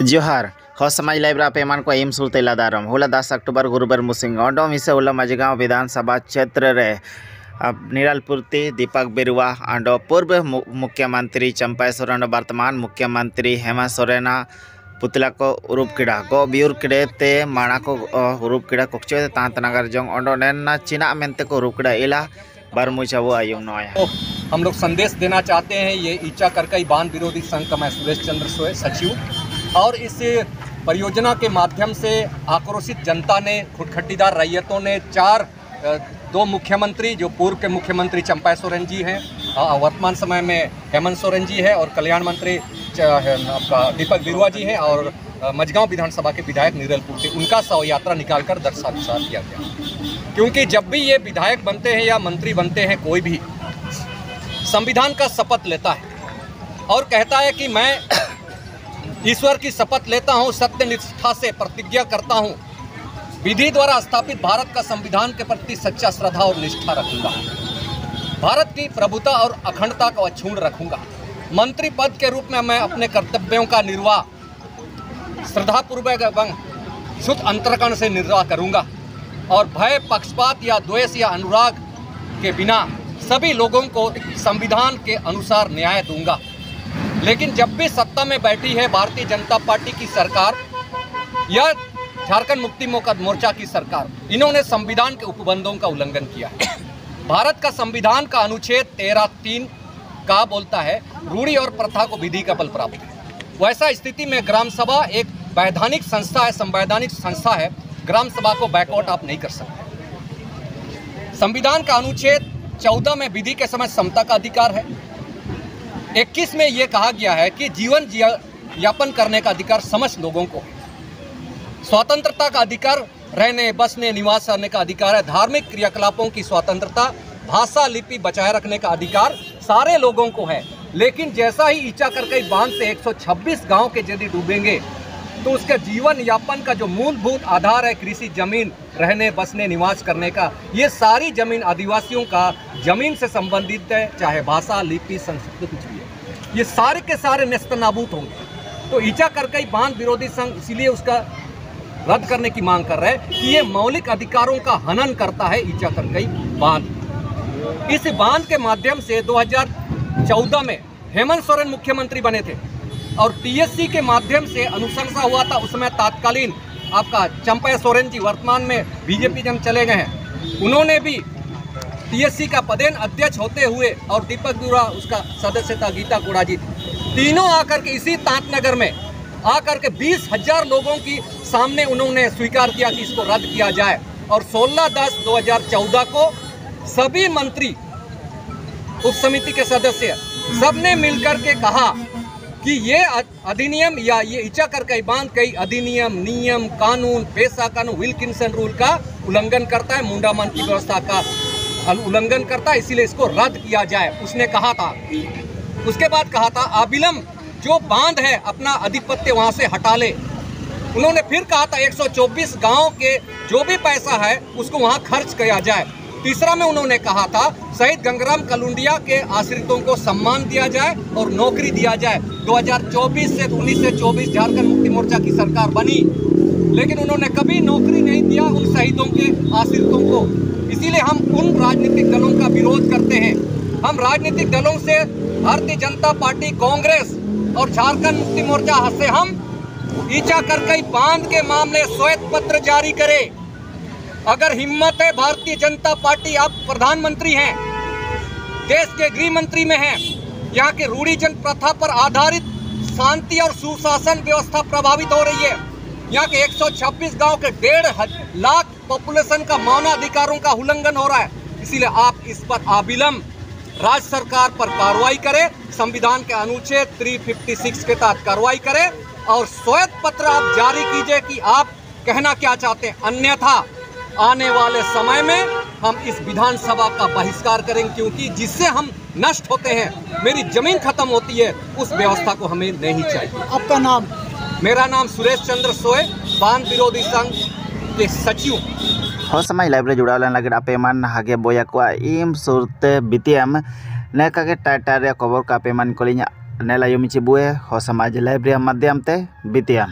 जोहार हो समाज लाइब्रा पेमान को एम सुरते लादारम होला 10 अक्टूबर गुरुबर मुसिंग ओडोम इसे होला मजगांव विधानसभा क्षेत्र रे निरालपुरती दीपक बिरुवा आंडो पूर्व मुख्यमंत्री चंपा सोरेन वर्तमान मुख्यमंत्री हेमंत सोरेन पुतला को उरूप किड़ा को बियूर किड़े ते माणा को उरूप किड़ा कोक्चे तांतनगर जोंग ओडो नेना चिना मेंते को उरूप किड़ा इला बारमुचा वो आयुंग नोया। हम लोग संदेश देना चाहते हैं। ये ईचा करकई बांध विरोधी संघ का मैं सुरेश चंद्र सोए सचिव, और इस परियोजना के माध्यम से आक्रोशित जनता ने, खुटखटीदार रैयतों ने दो मुख्यमंत्री जो पूर्व के मुख्यमंत्री चंपा सोरेन जी हैं, वर्तमान समय में हेमंत सोरेन जी है, और कल्याण मंत्री आपका दीपक बिरुवा जी हैं, और मजगांव विधानसभा के विधायक निरालपुरती, उनका शव यात्रा निकालकर दर्शाता किया गया। क्योंकि जब भी ये विधायक बनते हैं या मंत्री बनते हैं, कोई भी संविधान का शपथ लेता है और कहता है कि मैं ईश्वर की शपथ लेता हूं, सत्य निष्ठा से प्रतिज्ञा करता हूं, विधि द्वारा स्थापित भारत का संविधान के प्रति सच्चा श्रद्धा और निष्ठा रखूंगा, भारत की प्रभुता और अखंडता को अक्षुण्ण रखूंगा, मंत्री पद के रूप में मैं अपने कर्तव्यों का निर्वाह श्रद्धापूर्वक एवं शुद्ध अंतर्करण से निर्वाह करूंगा, और भय, पक्षपात या द्वेष या अनुराग के बिना सभी लोगों को संविधान के अनुसार न्याय दूंगा। लेकिन जब भी सत्ता में बैठी है भारतीय जनता पार्टी की सरकार या झारखंड मुक्ति मोर्चा की सरकार, इन्होंने संविधान के उपबंधों का उल्लंघन किया है। भारत का संविधान का अनुच्छेद 13(3) का बोलता है, रूढ़ि और प्रथा को विधि का बल प्राप्त है। वैसा स्थिति में ग्राम सभा एक वैधानिक संस्था है, संवैधानिक संस्था है, ग्राम सभा को बैकआउट आप नहीं कर सकते। संविधान का अनुच्छेद 14 में विधि के समय समता का अधिकार है। 21 में ये कहा गया है कि जीवन यापन करने का अधिकार समस्त लोगों को है। स्वतंत्रता का अधिकार, रहने बसने निवास करने का अधिकार है। धार्मिक क्रियाकलापों की स्वतंत्रता, भाषा लिपि बचाए रखने का अधिकार सारे लोगों को है। लेकिन जैसा ही ईचा करकई बांध से 126 गांव के यदि डूबेंगे तो उसके जीवन यापन का जो मूलभूत आधार है, कृषि जमीन, रहने बसने निवास करने का, ये सारी जमीन आदिवासियों का जमीन से संबंधित है, चाहे भाषा लिपि संस्कृति कुछ भी है, ये सारे के सारे नेस्तनाबूद होंगे। तो ईचा करकई बांध विरोधी संघ इसीलिए उसका रद्द करने की मांग कर रहा है कि ये मौलिक अधिकारों का हनन करता है ईचा करकई बांध। इस बांध के माध्यम से 2014 में हेमंत सोरेन मुख्यमंत्री बने थे और टीएससी के माध्यम से अनुशंसा हुआ था। उसमें तत्कालीन आपका चंपा सोरेन जी, वर्तमान में बीजेपी जन चले गए हैं, उन्होंने भी टीएससी का पदेन अध्यक्ष होते हुए, और दीपक बिरुवा उसका सदस्य था, गीता कोड़ा जी, तीनों आकर के इसी तांतनगर में आकर के 20,000 लोगों की सामने उन्होंने स्वीकार किया कि इसको रद्द किया जाए। और 16/10/2014 को सभी मंत्री, उप समिति के सदस्य, सबने मिलकर के कहा कि ये अधिनियम या ये ईचा करकई बांध कई अधिनियम, नियम, कानून, पेशा कानून, विल्किंसन रूल का उल्लंघन करता है, मुंडामन की व्यवस्था का उल्लंघन करता है, इसीलिए इसको रद्द किया जाए, उसने कहा था। उसके बाद कहा था अविलंब जो बांध है अपना अधिपत्य वहां से हटा ले। उन्होंने फिर कहा था 124 गांव के जो भी पैसा है उसको वहां खर्च किया जाए। तीसरा में उन्होंने कहा था शहीद गंगाराम कलुंडिया के आश्रितों को सम्मान दिया जाए और नौकरी दिया जाए। 2024 से 19 से 24 झारखंड मुक्ति मोर्चा की सरकार बनी, लेकिन उन्होंने कभी नौकरी नहीं दिया उन शहीदों के आश्रितों को। इसीलिए हम उन राजनीतिक दलों का विरोध करते हैं। हम राजनीतिक दलों से भारतीय जनता पार्टी, कांग्रेस और झारखंड मुक्ति मोर्चा से हम ईचा करकई बांध के मामले श्वेत पत्र जारी करे। अगर हिम्मत है, भारतीय जनता पार्टी, आप प्रधानमंत्री हैं, देश के गृह मंत्री में हैं, यहाँ के रूढ़िजन प्रथा पर आधारित शांति और सुशासन व्यवस्था प्रभावित हो रही है। यहाँ के 126 गांव के 1.5 लाख पॉपुलेशन का मानवाधिकारों का उल्लंघन हो रहा है। इसीलिए आप इस पर अविलंब राज्य सरकार पर कार्रवाई करें, संविधान के अनुच्छेद 356 के तहत कार्रवाई करें, और श्वेत पत्र आप जारी कीजिए कि आप कहना क्या चाहते हैं। अन्यथा आने वाले समय में हम इस विधानसभा का बहिष्कार करेंगे, क्योंकि जिससे हम नष्ट होते हैं, मेरी जमीन खत्म होती है, उस व्यवस्था को हमें नहीं चाहिए। आपका नाम? मेरा नाम सुरेश चंद्र सोए, बांध विरोधी संघ के सचिव। हो समाज लाइब्रेरी जुड़ावलन लगे अपेमान हागे बोया को इम सुरते बितियम नेका के टाटा रे खबर का अपेमान कोलिnya नेला यमी चिबुए हो समाज लाइब्रेरी माध्यम ते बितियान।